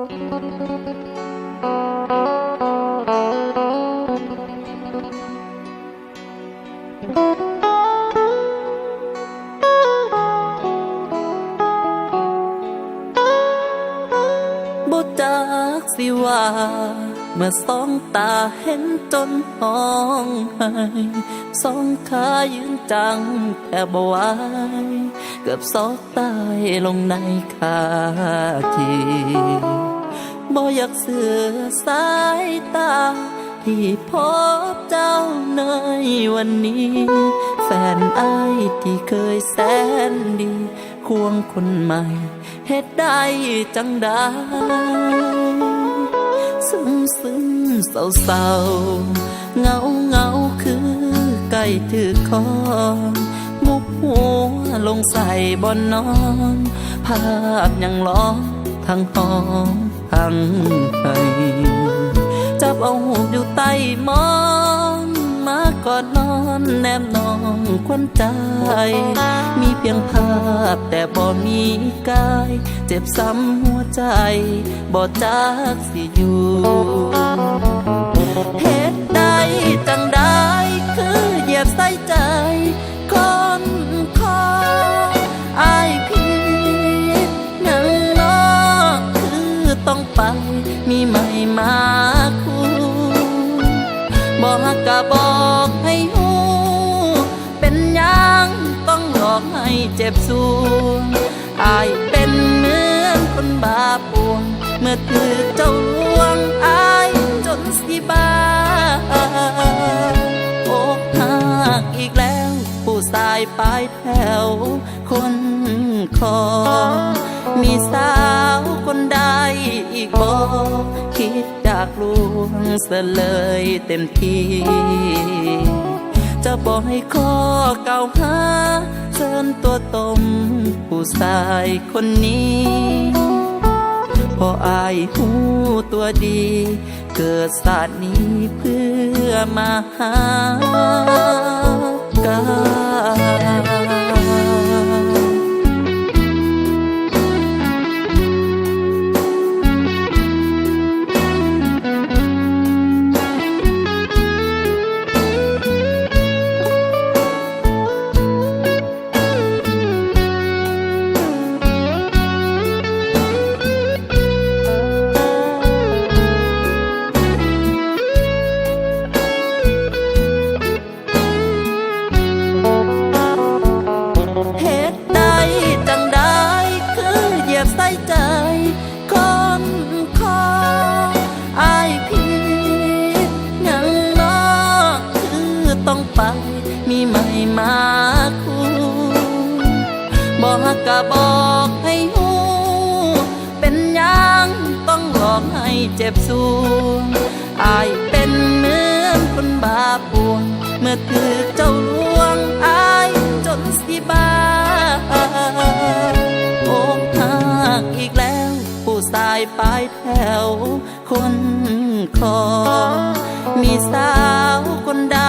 บ่จักสิว่าเมื่อสองตาเห็นจนห้องไห้สองขายืนจังแทบบ่ไหวเกือบซอกตายลงในคาทีบ่อยากเสือสายตาที่พบเจ้าในวันนี้แฟนอ้ายที่เคยแสนดีควงคนใหม่เฮ็ดได้จังได้ซึมเศร้าเงาคือใกล้ถือคอมุกหัวลงใส่บนนอนภาพยังล้อทั้งห้องทั้งไห้จับเอาหูอยู่ใต้หมอนมาก่อนนอนแนมนองควันใจมีเพียงภาพแต่บ่มีกายเจ็บซ้ำหัวใจบ่จักสิอยู่เหตุใดจังได้คือเหยียบใส่ใจคนคออายผิดยังน้อคือต้องไปมีใหม่มาคู่บอกกะบอกให้หูเป็นยังต้องหลอกให้เจ็บสวงอายเป็นเหมือนคนบาปวงเมื่อถือเจ้าลวงอายจนสิบาอกหักอีกแล้วผู้ชายปลายแถวคนคอมีสาวคนใดอีกบอกคิดอยากลวงเสียเลยเต็มที่จะบอกให้ข้อเก่าหาเชิญตัวตมผู้ชายคนนี้พออายหูตัวดีเกิดศาสตร์นี้เพื่อมาหากันเหตุใดจังได้คือเหยียบใส่ใจคนคออายผิดยังน้อคือต้องไปมีใหม่มาคู่บอกกะบอกให้หูเป็นยังต้องหลอกให้เจ็บสวงอายเป็นเหมือนคนบาปวงเมื่อถือเจ้าลวงอายจนสิบาอกหักอีกแล้วผู้ชายปลายแถวคนคอมีสาวคนใด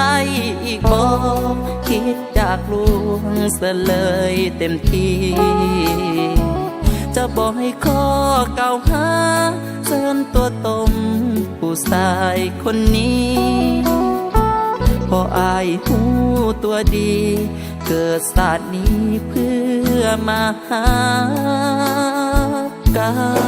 อีกบอกคิดอยากลวงเสียเลยเต็มที่จะบอกให้ข้อเก่าหาเชิญตัวตมผู้ชายคนนี้พออายหูตัวดีเกิดศาสตร์นี้เพื่อมาหากัน